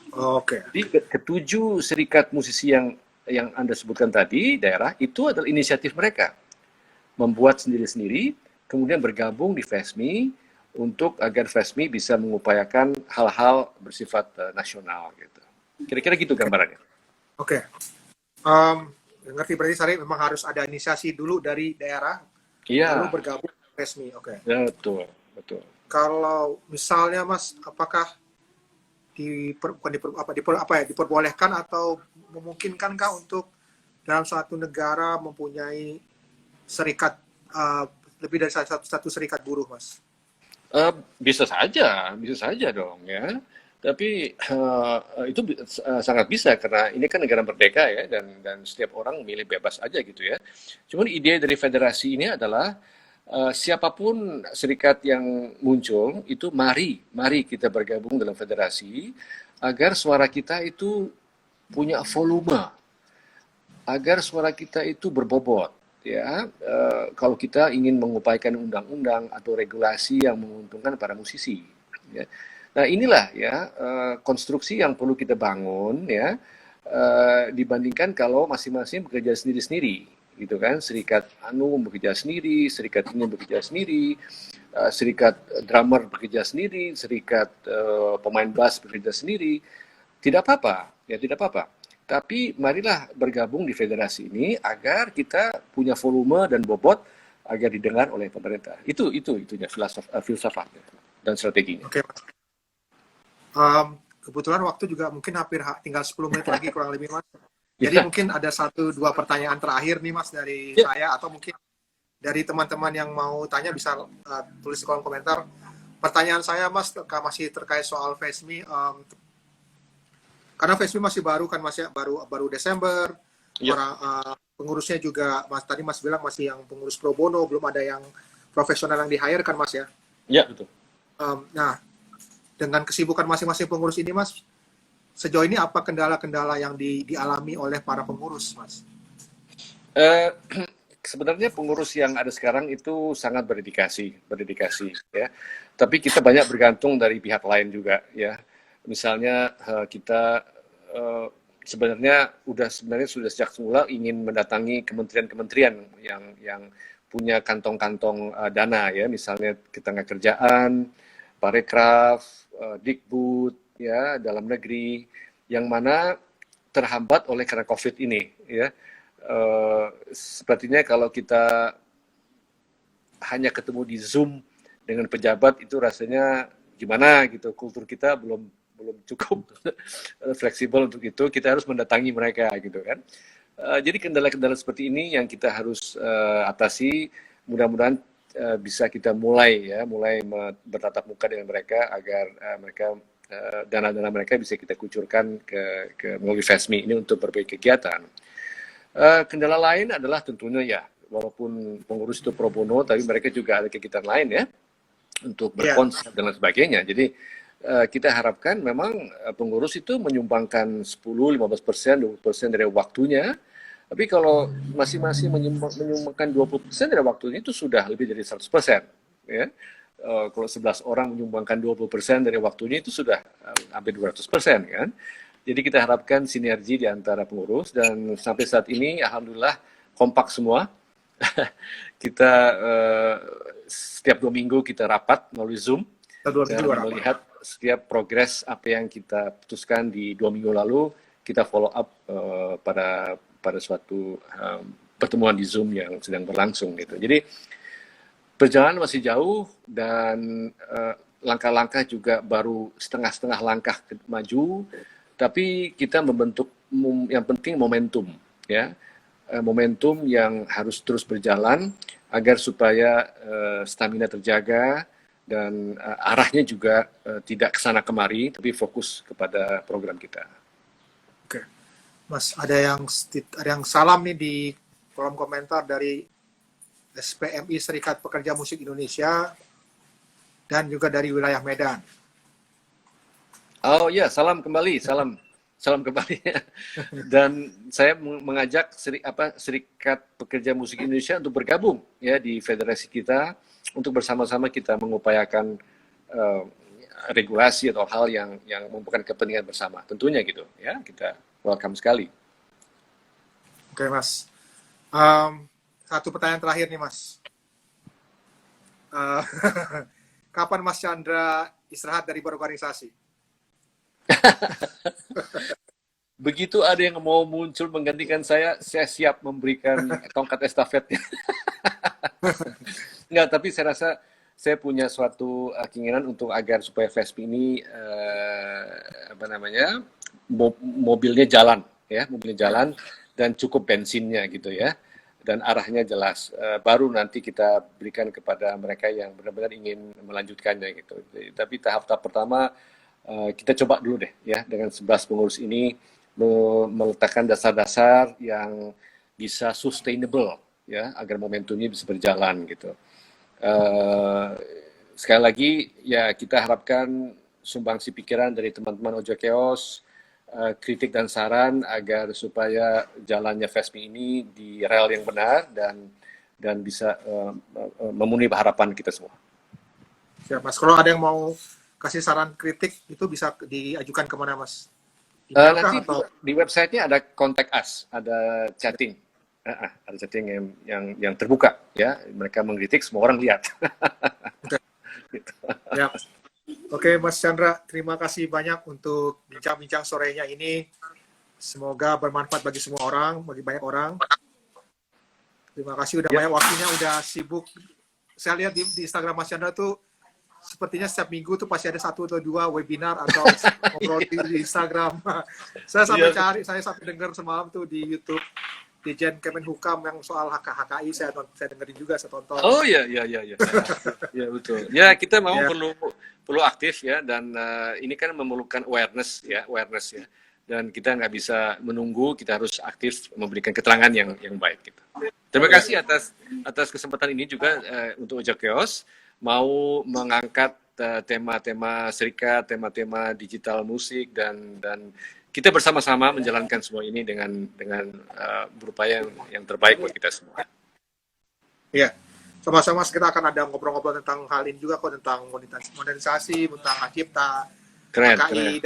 Oke. Jadi ketujuh serikat musisi yang Anda sebutkan tadi, daerah, itu adalah inisiatif mereka. Membuat sendiri-sendiri, kemudian bergabung di FESMI untuk agar FESMI bisa mengupayakan hal-hal bersifat nasional. Gitu. Kira-kira gitu gambarannya. Oke. Ngerti berarti Sari memang harus ada inisiasi dulu dari daerah, lalu bergabung di FESMI. Oke. Betul. Kalau misalnya Mas, apakah diperbolehkan atau memungkinkankah untuk dalam suatu negara mempunyai serikat lebih dari satu serikat buruh, Mas? Bisa saja dong ya. Tapi itu sangat bisa karena ini kan negara merdeka ya, dan setiap orang milih bebas aja gitu ya. Cuman ide dari federasi ini adalah siapapun serikat yang muncul itu mari kita bergabung dalam federasi agar suara kita itu punya volume, agar suara kita itu berbobot ya. Kalau kita ingin mengupayakan undang-undang atau regulasi yang menguntungkan para musisi ya. Nah inilah ya konstruksi yang perlu kita bangun ya, dibandingkan kalau masing-masing bekerja sendiri-sendiri gitu kan. Serikat bekerja sendiri, serikat ini bekerja sendiri, serikat drummer bekerja sendiri, serikat pemain bass bekerja sendiri. Tidak apa-apa. Tapi marilah bergabung di federasi ini agar kita punya volume dan bobot agar didengar oleh pemerintah. Itunya filsafatnya dan strateginya. Oke. Kebetulan waktu juga mungkin hampir tinggal 10 menit lagi kurang lebih Mas. Jadi mungkin ada 1-2 pertanyaan terakhir nih Mas dari saya, atau mungkin dari teman-teman yang mau tanya bisa tulis di kolom komentar. Pertanyaan saya Mas masih terkait soal FESMI. Karena FESMI masih baru kan Mas ya, baru Desember. Pengurusnya juga tadi Mas bilang masih yang pengurus pro bono, belum ada yang profesional yang di-hire kan Mas ya? Iya, betul. Nah, dengan kesibukan masing-masing pengurus ini Mas, sejauh ini apa kendala-kendala yang dialami oleh para pengurus, Mas? Sebenarnya pengurus yang ada sekarang itu sangat berdedikasi ya. Tapi kita banyak bergantung dari pihak lain juga ya. Misalnya kita sebenarnya sudah sejak semula ingin mendatangi kementerian-kementerian yang punya kantong-kantong dana ya, misalnya ketenagakerjaan, Parekraf, Dikbud, ya dalam negeri yang mana terhambat oleh karena COVID ini, ya. Sepertinya kalau kita hanya ketemu di Zoom dengan pejabat itu rasanya gimana gitu, kultur kita belum cukup fleksibel untuk itu, kita harus mendatangi mereka gitu kan. Jadi kendala-kendala seperti ini yang kita harus atasi, mudah-mudahan bisa kita mulai bertatap muka dengan mereka agar mereka dana-dana mereka bisa kita kucurkan ke melalui FESMI ini untuk berbagai kegiatan. Kendala lain adalah tentunya ya, walaupun pengurus itu pro bono, tapi mereka juga ada kegiatan lain ya, untuk berkonsep dan lain sebagainya. Jadi kita harapkan memang pengurus itu menyumbangkan 10, 15%, 20% dari waktunya. Tapi kalau masing-masing menyumbangkan 20% dari waktunya itu sudah lebih dari 100%. Ya. Kalau 11 orang menyumbangkan 20% dari waktunya itu sudah hampir 200% kan. Jadi kita harapkan sinergi di antara pengurus, dan sampai saat ini alhamdulillah kompak semua. Kita setiap 2 minggu kita rapat melalui Zoom dan melihat setiap progres apa yang kita putuskan di 2 minggu lalu, kita follow up pada suatu pertemuan di Zoom yang sedang berlangsung gitu. Jadi perjalanan masih jauh, dan langkah-langkah juga baru setengah-setengah langkah maju, tapi kita membentuk yang penting momentum ya. Momentum yang harus terus berjalan agar supaya stamina terjaga dan arahnya juga tidak kesana kemari, tapi fokus kepada program kita. Oke, Mas, ada yang salam nih di kolom komentar dari SPMI Serikat Pekerja Musik Indonesia dan juga dari wilayah Medan. Oh ya, salam kembali. Dan saya mengajak Serikat Pekerja Musik Indonesia untuk bergabung ya di federasi kita, untuk bersama-sama kita mengupayakan regulasi atau hal yang merupakan kepentingan bersama. Tentunya gitu ya, kita welcome sekali. Oke, Mas. Satu pertanyaan terakhir nih, Mas. Kapan Mas Chandra istirahat dari berorganisasi? Begitu ada yang mau muncul menggantikan saya siap memberikan tongkat estafetnya. Enggak, tapi saya rasa saya punya suatu keinginan untuk agar supaya FESMI ini mobilnya jalan dan cukup bensinnya gitu ya, dan arahnya jelas. Baru nanti kita berikan kepada mereka yang benar-benar ingin melanjutkannya gitu. Tapi tahap pertama kita coba dulu deh ya, dengan 11 pengurus ini meletakkan dasar-dasar yang bisa sustainable ya, agar momentumnya bisa berjalan gitu. Sekali lagi ya, kita harapkan sumbangsi pikiran dari teman-teman Ojo Chaos, kritik dan saran agar supaya jalannya FESMI ini di rel yang benar dan bisa memenuhi harapan kita semua. Siap, Mas. Kalau ada yang mau kasih saran kritik itu bisa diajukan kemana, Mas? Nanti di website-nya ada contact us, ada chatting. Ada chatting yang terbuka ya, mereka mengkritik, semua orang lihat. Gitu. Ya. Oke, Mas Chandra, terima kasih banyak untuk bincang-bincang sorenya ini. Semoga bermanfaat bagi semua orang, bagi banyak orang. Terima kasih udah banyak waktunya, udah sibuk. Saya lihat di Instagram Mas Chandra tuh sepertinya setiap minggu tuh pasti ada 1 atau 2 webinar atau ngobrol di Instagram. Saya sampai saya sampai dengar semalam tuh di YouTube di Jen Kemenhukam yang soal HKI, saya dengerin juga, saya tonton. Oh iya. Ya betul. Ya, kita mau perlu aktif ya, dan ini kan memerlukan awareness ya. Dan kita nggak bisa menunggu, kita harus aktif memberikan keterangan yang baik gitu. Terima kasih atas kesempatan ini juga untuk Ojo Chaos mau mengangkat tema-tema serikat, tema-tema digital musik, dan kita bersama-sama menjalankan semua ini dengan berupaya yang terbaik buat kita semua. Iya, sama-sama kita akan ada ngobrol-ngobrol tentang hal ini juga kok, tentang modernisasi, tentang hak cipta, HKI,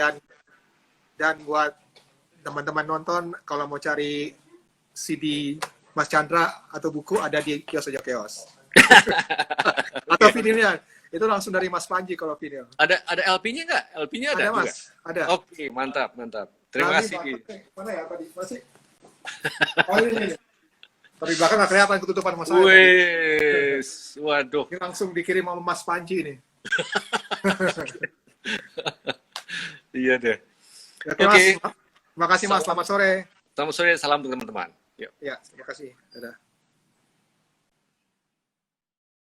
dan buat teman-teman nonton kalau mau cari CD Mas Chandra atau buku ada di kios Ojo Chaos. Atau videonya. Itu langsung dari Mas Panji kalau video. Ada LP-nya nggak? LP-nya ada juga? Mas, ada. Oke, mantap. Terima kasih. Mana ya tadi? Masih? Oh ini. Tapi belakang nggak kelihatan ketutupan Mas saya. Wes, waduh. Ini langsung dikirim sama Mas Panji ini. Iya deh. Oke. Mas. Terima kasih Mas, selamat sore. Selamat sore, salam untuk teman-teman. Yuk. Ya, terima kasih. Dadah.